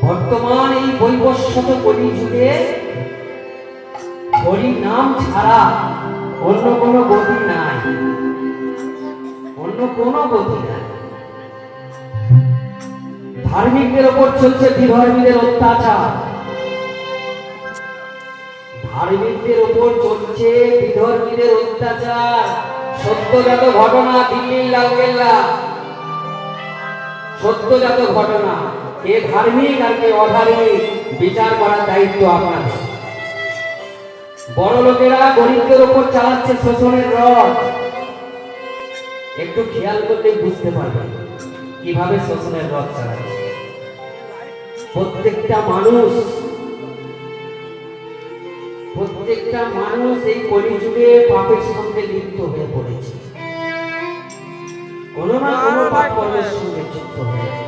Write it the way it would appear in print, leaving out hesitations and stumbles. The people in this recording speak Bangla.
বর্তমান এই বৈবস্বত কলিযুগে হরি নাম ছাড়া অন্য কোনো গতি নাই, অন্য কোনো গতি নাই। ধার্মিকদের ওপর চলছে বিধর্মীদের অত্যাচার, ধার্মিকদের ওপর চলছে বিধর্মীদের অত্যাচার। সত্যজাত ঘটনা, দিল্লির লালকেল্লা, সত্যজাত ঘটনা। কে ধার্মিক আর কে অধার্মিক বিচার করার দায়িত্ব আপনাদের। বড় লোকেরা গরিবদের ওপর চালাচ্ছে শোষণের রথ। একটু খেয়াল করলে বুঝতে পারবেন কিভাবে শোষণের রথ চালাচ্ছে। প্রত্যেকটা মানুষ এই কলিযুগে পাপের সঙ্গে লিপ্ত হয়ে পড়েছে, কোনো না কোনো পাপ কর্মের সঙ্গে যুক্ত হয়েছে।